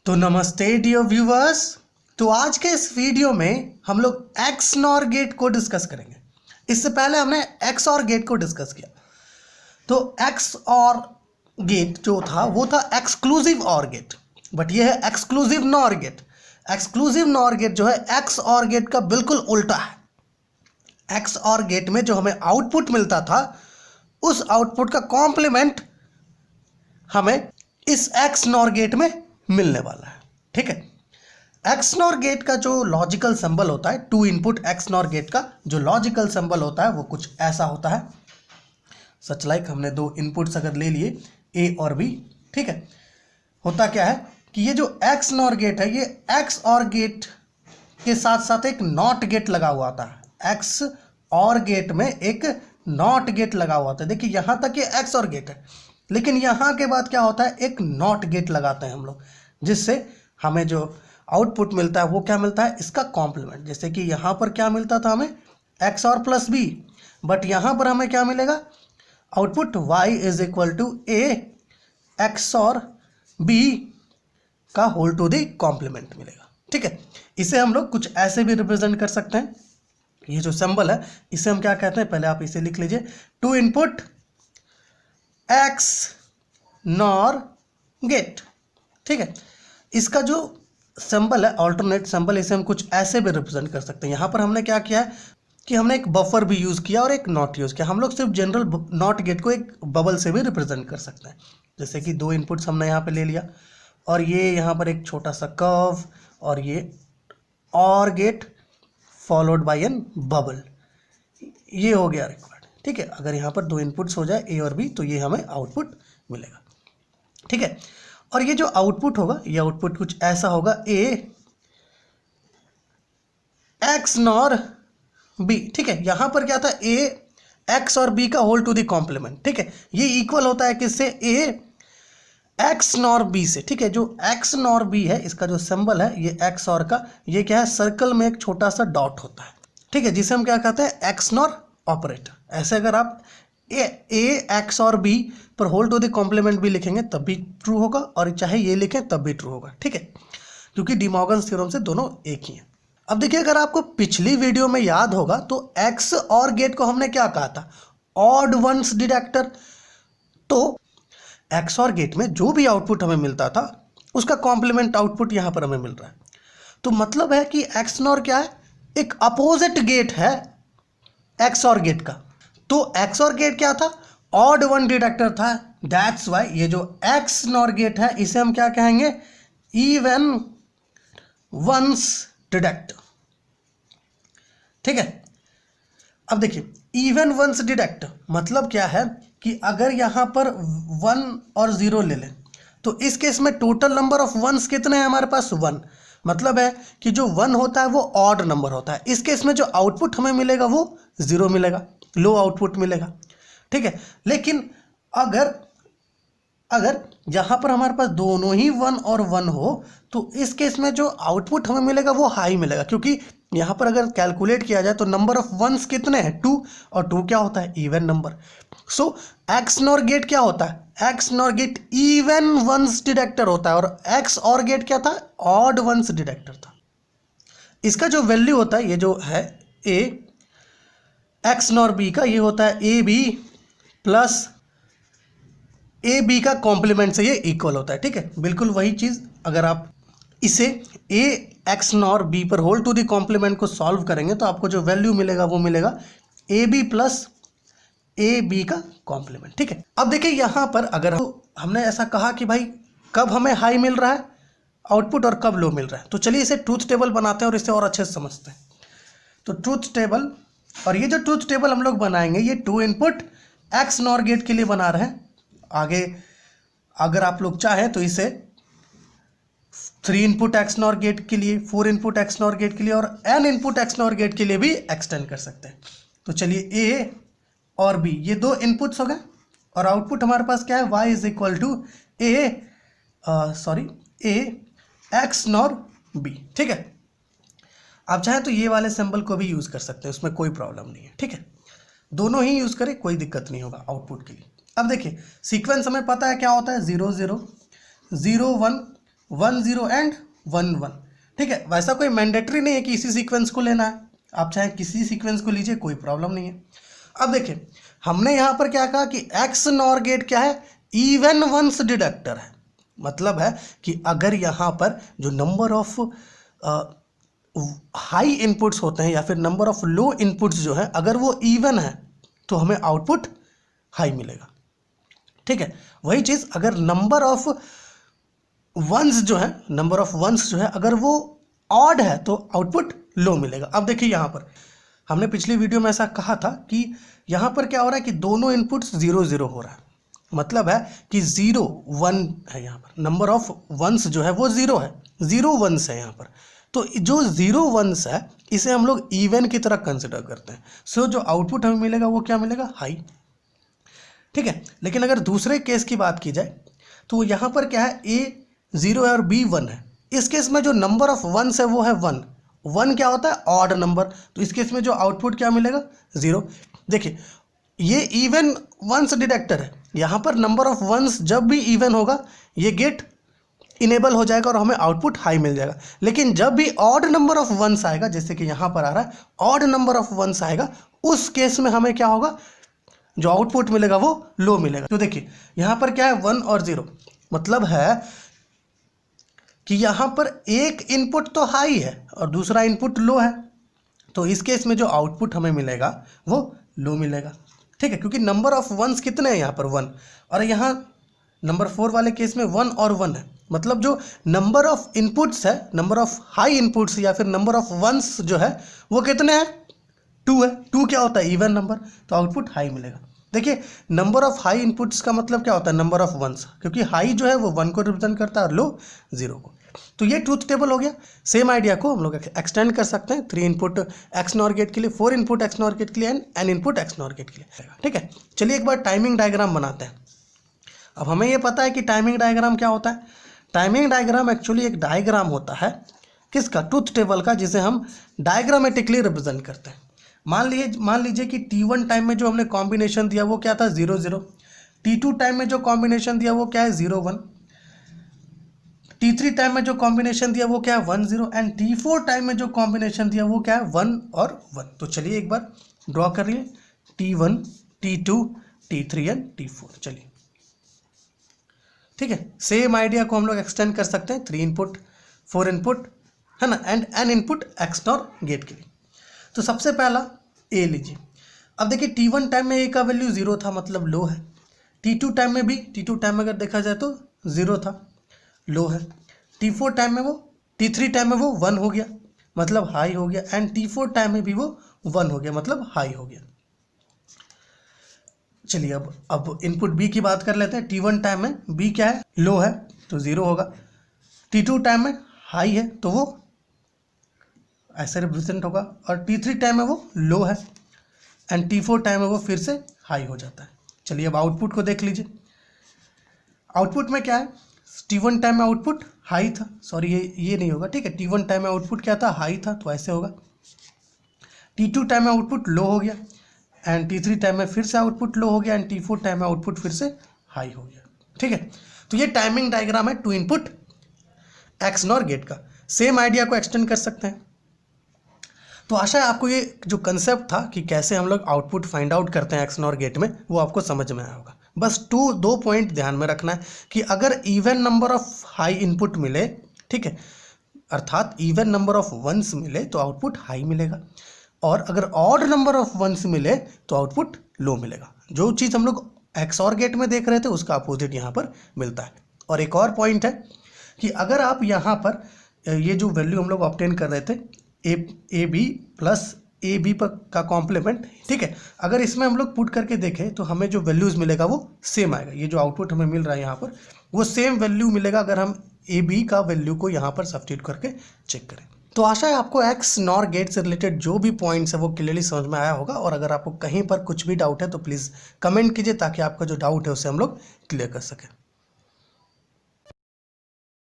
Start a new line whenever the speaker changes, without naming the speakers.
तो नमस्ते dear viewers. तो आज के इस वीडियो में हम लोग एक्स नॉर गेट को डिस्कस करेंगे। इससे पहले हमने एक्स और गेट को डिस्कस किया। तो एक्स और गेट जो था वो था एक्सक्लूसिव और गेट, बट ये है exclusive nor gate. Exclusive nor gate जो है एक्स और गेट का बिल्कुल उल्टा है। एक्स और गेट में जो हमें आउटपुट मिलता था उस आउटपुट का कॉम्प्लीमेंट हमें इस एक्स नॉर गेट में मिलने वाला है। ठीक है, एक्स नॉर गेट का जो लॉजिकल सिंबल होता है, two input X nor gate का जो लॉजिकल सिंबल होता है वो कुछ ऐसा होता है। सच लाइक हमने दो इनपुट्स अगर ले लिए ए और बी, ठीक है, होता क्या है कि ये जो एक्स नॉर गेट है ये एक्स और गेट के साथ साथ एक नॉट गेट लगा हुआ था। एक्स और गेट में एक नॉट गेट लगा हुआ था। देखिए यहां तक ये एक्स और गेट है, लेकिन यहां के बाद क्या होता है, एक नॉट गेट लगाते हैं हम लोग, जिससे हमें जो आउटपुट मिलता है वो क्या मिलता है, इसका कॉम्प्लीमेंट। जैसे कि यहां पर क्या मिलता था हमें एक्स और प्लस बी, बट यहां पर हमें क्या मिलेगा, output y is equal to A X और बी का होल टू द कॉम्प्लीमेंट मिलेगा। ठीक है, इसे हम लोग कुछ ऐसे भी रिप्रेजेंट कर सकते हैं। ये जो सिंबल है इसे हम क्या कहते हैं, पहले आप इसे लिख लीजिए, two input X nor gate. ठीक है, इसका जो सिंबल है ऑल्टरनेट सिंबल, इसे हम कुछ ऐसे भी रिप्रेजेंट कर सकते हैं। यहाँ पर हमने क्या किया है कि हमने एक बफर भी यूज़ किया और एक नॉट यूज़ किया। हम लोग सिर्फ जनरल नॉट गेट को एक बबल से भी रिप्रेजेंट कर सकते हैं। जैसे कि दो इनपुट्स हमने यहाँ पे ले लिया और ये यहाँ पर एक छोटा सा कर्व और ये और gate followed by an bubble, ये हो गया रिक्वायर्ड। ठीक है, अगर यहाँ पर दो इनपुट्स हो जाए ए और बी तो ये हमें आउटपुट मिलेगा। ठीक है, और ये जो आउटपुट होगा ये आउटपुट कुछ ऐसा होगा, ए एक्स नॉर बी। ठीक है, यहां पर क्या था, ए एक्स और बी का होल टू द कॉम्प्लीमेंट। ठीक है, ये इक्वल होता है किससे, ए एक्स नॉर बी से। ठीक है, जो एक्स नॉर बी है इसका जो सिंबल है ये एक्स और का, ये क्या है, सर्कल में एक छोटा सा डॉट होता है। ठीक है, जिसे हम क्या कहते हैं, एक्स नॉर ऑपरेटर। ऐसे अगर आप ए एक्स और बी पर होल टू द कॉम्प्लीमेंट भी लिखेंगे तब भी ट्रू होगा, और चाहे ये लिखें तब भी ट्रू होगा। ठीक है, क्योंकि डी मॉर्गन थ्योरम से दोनों एक ही हैं। अब देखिए, अगर आपको पिछली वीडियो में याद होगा तो एक्स और गेट को हमने क्या कहा था, ऑड वंस डिडक्टर। तो एक्स और गेट में जो भी आउटपुट हमें मिलता था उसका कॉम्प्लीमेंट आउटपुट यहां पर हमें मिल रहा है। तो मतलब है कि एक्स नॉर क्या है, एक अपोजिट गेट है एक्स और गेट का। तो एक्स और गेट क्या था, ऑड वन डिडक्टर था। दैट्स वाई ये जो एक्स नॉर गेट है इसे हम क्या कहेंगे, इवन वंस डिडक्टर। ठीक है, अब देखिए इवन वंस डिडक्टर मतलब क्या है कि अगर यहां पर 1 और 0 ले लें तो इस केस में टोटल नंबर ऑफ वंस कितने हैं हमारे पास, 1। मतलब है कि जो 1 होता है वो ऑड नंबर होता है। इस केस में जो आउटपुट हमें मिलेगा वो 0 मिलेगा, लो आउटपुट मिलेगा। ठीक है, लेकिन अगर यहां पर हमारे पास दोनों ही 1 और 1 हो तो इस केस में जो आउटपुट हमें मिलेगा वो हाई मिलेगा, क्योंकि यहां पर अगर कैलकुलेट किया जाए तो नंबर ऑफ वंस कितने हैं, 2, और 2 क्या होता है, even number. So X nor gate क्या होता है, X nor gate even ones detector होता है, और एक्स और गेट क्या था, ऑड वंस डिडक्टर था। इसका जो वैल्यू होता है, ये जो है ए एक्स नॉर बी का, ये होता है A B plus A B का कॉम्प्लीमेंट से ये इक्वल होता है। ठीक है, बिल्कुल वही चीज़ अगर आप इसे ए एक्स नॉर बी पर होल टू द कॉम्प्लीमेंट को सॉल्व करेंगे तो आपको जो वैल्यू मिलेगा वो मिलेगा A B plus A B का कॉम्प्लीमेंट। ठीक है, अब देखिए यहाँ पर अगर हमने ऐसा कहा कि भाई कब हमें हाई मिल रहा है आउटपुट और कब लो मिल रहा है, तो चलिए इसे ट्रूथ टेबल बनाते हैं और इसे और अच्छे से समझते हैं। तो ट्रूथ टेबल, और ये जो ट्रूथ टेबल हम लोग बनाएंगे ये two input X nor gate के लिए बना रहे हैं। आगे अगर आप लोग चाहें तो इसे 3 इनपुट एक्स नॉर गेट के लिए, 4 इनपुट एक्स नॉर गेट के लिए और n input X nor gate के लिए भी एक्सटेंड कर सकते हैं। तो चलिए ए और बी ये दो इनपुट्स हो गए और आउटपुट हमारे पास क्या है, y is equal to A X nor B. ठीक है, आप चाहें तो ये वाले सिंबल को भी यूज़ कर सकते हैं, उसमें कोई प्रॉब्लम नहीं है। ठीक है, दोनों ही यूज़ करें, कोई दिक्कत नहीं होगा आउटपुट के लिए। अब देखिए सीक्वेंस हमें पता है क्या होता है, 0 0 0 1 1 0 एंड 1 1, ठीक है। वैसा कोई मैंडेटरी नहीं है कि इसी सीक्वेंस को लेना है, आप चाहे किसी सीक्वेंस को लीजिए, कोई प्रॉब्लम नहीं है। अब देखिए हमने यहाँ पर क्या कहा कि एक्स नॉर गेट क्या है, इवन वंस डिडक्टर है। मतलब है कि अगर यहाँ पर जो नंबर ऑफ हाई इनपुट्स होते हैं या फिर नंबर ऑफ लो इनपुट्स जो है, अगर वो इवन है तो हमें आउटपुट हाई मिलेगा, ठीक है। वही चीज़ अगर नंबर ऑफ वंस जो है, नंबर ऑफ वंस जो है अगर वो ऑड है तो आउटपुट लो मिलेगा। अब देखिए यहाँ पर हमने पिछली वीडियो में ऐसा कहा था कि यहाँ पर क्या हो रहा है कि दोनों इनपुट्स 0 0 हो रहा है। मतलब है कि 0 1 है, यहाँ पर नंबर ऑफ वंस जो है वो 0 है, 0 वंस है यहाँ पर। तो जो 0 वंस है इसे हम लोग इवन की तरह कंसिडर करते हैं। सो जो आउटपुट हमें मिलेगा वो क्या मिलेगा, हाई, ठीक है। लेकिन अगर दूसरे केस की बात की जाए तो यहाँ पर क्या है, ए 0 है और बी 1 है। इस केस में जो नंबर ऑफ वंस है वो है 1, 1 क्या होता है, ऑड नंबर। तो इस केस में जो आउटपुट क्या मिलेगा, 0। देखिए ये इवन वंस डिटेक्टर है, यहाँ पर नंबर ऑफ वंस जब भी इवन होगा ये गेट इनेबल हो जाएगा और हमें आउटपुट हाई मिल जाएगा। लेकिन जब भी ऑड नंबर ऑफ वंस आएगा, जैसे कि यहाँ पर आ रहा है ऑड नंबर ऑफ वंस आएगा, उस केस में हमें क्या होगा, जो आउटपुट मिलेगा वो लो मिलेगा। तो देखिए यहाँ पर क्या है, 1 और 0, मतलब है कि यहाँ पर एक इनपुट तो हाई है और दूसरा इनपुट लो है। तो इस केस में जो आउटपुट हमें मिलेगा वो लो मिलेगा, ठीक है। क्योंकि नंबर ऑफ वंस कितने हैं यहाँ पर, 1, और यहाँ नंबर 4 वाले केस में 1 और 1 है। मतलब जो नंबर ऑफ इनपुट्स है, नंबर ऑफ हाई इनपुट्स या फिर नंबर ऑफ वंस जो है वो कितने हैं, 2 है। 2 क्या होता है, इवन नंबर, तो आउटपुट हाई मिलेगा। देखिए नंबर ऑफ हाई इनपुट्स का मतलब क्या होता है, नंबर ऑफ वंस, क्योंकि हाई जो है वो 1 को रिप्रेजेंट करता है और लो 0 को। तो ये ट्रूथ टेबल हो गया। सेम आइडिया को हम लोग एक्सटेंड कर सकते हैं 3 इनपुट एक्स नॉर गेट के लिए, 4 इनपुट एक्स नॉर गेट के लिए and n input X nor gate के लिए, ठीक है। चलिए एक बार टाइमिंग डायग्राम बनाते हैं। अब हमें ये पता है कि टाइमिंग डायग्राम क्या होता है। टाइमिंग डायग्राम एक्चुअली एक डायग्राम होता है किसका, ट्रूथ टेबल का, जिसे हम डायग्रामेटिकली रिप्रेजेंट करते हैं। मान लीजिए कि T1 टाइम में जो हमने कॉम्बिनेशन दिया वो क्या था, 0 0। T2 टाइम में जो कॉम्बिनेशन दिया वो क्या है, 0 1। T3 टाइम में जो कॉम्बिनेशन दिया वो क्या है, 1 0। एंड T4 टाइम में जो कॉम्बिनेशन दिया वो क्या है, 1 और 1। तो चलिए एक बार ड्रॉ करिए, T1 T2 T3 and T4। चलिए ठीक है, सेम आइडिया को हम लोग एक्सटेंड कर सकते हैं 3 इनपुट 4 इनपुट, है ना, and n input X nor gate के लिए। तो सबसे पहला ए लीजिए। अब देखिए T1 टाइम में ए का वैल्यू 0 था, मतलब लो है। T2 टाइम में भी, T2 टाइम में अगर देखा जाए तो 0 था, लो है। T4 टाइम में वो, T3 टाइम में वो 1 हो गया, मतलब हाई हो गया। एंड T4 टाइम में भी वो 1 हो गया, मतलब हाई हो गया। चलिए अब इनपुट बी की बात कर लेते हैं। T1 टाइम में बी क्या है, लो है, तो 0 होगा। T2 टाइम में हाई है तो वो ऐसे रिप्रेजेंट होगा, और T3 टाइम में वो लो है, एंड T4 टाइम में वो फिर से हाई हो जाता है। चलिए अब आउटपुट को देख लीजिए। आउटपुट में क्या है, T1 टाइम में आउटपुट हाई था, सॉरी ये नहीं होगा, ठीक है। T1 टाइम में आउटपुट क्या था, हाई था, तो ऐसे होगा। T2 टाइम में आउटपुट लो हो गया, एंड T3 टाइम में फिर से आउटपुट लो हो गया, एंड T4 टाइम में आउटपुट फिर से हाई हो गया, ठीक है। तो ये टाइमिंग डायग्राम है 2 इनपुट एक्स नॉर गेट का। सेम आइडिया को एक्सटेंड कर सकते हैं। तो आशा है आपको ये जो कंसेप्ट था कि कैसे हम लोग आउटपुट फाइंड आउट करते हैं एक्स नॉर गेट में, वो आपको समझ में आया होगा। बस 2 पॉइंट ध्यान में रखना है कि अगर even number of high input मिले, ठीक है, अर्थात इवन नंबर ऑफ वंस मिले तो आउटपुट हाई मिलेगा, और अगर ऑड नंबर ऑफ वंस मिले तो आउटपुट लो मिलेगा। जो चीज़ हम लोग एक्स और गेट में देख रहे थे उसका अपोजिट यहाँ पर मिलता है। और एक और पॉइंट है कि अगर आप यहाँ पर ये जो वैल्यू हम लोग ऑब्टेन कर रहे थे A B plus A B पर का कॉम्प्लीमेंट, ठीक है, अगर इसमें हम लोग पुट करके देखें तो हमें जो वैल्यूज़ मिलेगा वो सेम आएगा। ये जो आउटपुट हमें मिल रहा है यहाँ पर वो सेम वैल्यू मिलेगा अगर हम ए बी का वैल्यू को यहाँ पर सब्स्टिट्यूट करके चेक करें। तो आशा है आपको एक्स नॉर गेट से रिलेटेड जो भी पॉइंट्स है वो क्लियरली समझ में आया होगा। और अगर आपको कहीं पर कुछ भी डाउट है तो प्लीज़ कमेंट कीजिए, ताकि आपका जो डाउट है उसे हम लोग क्लियर कर सकें।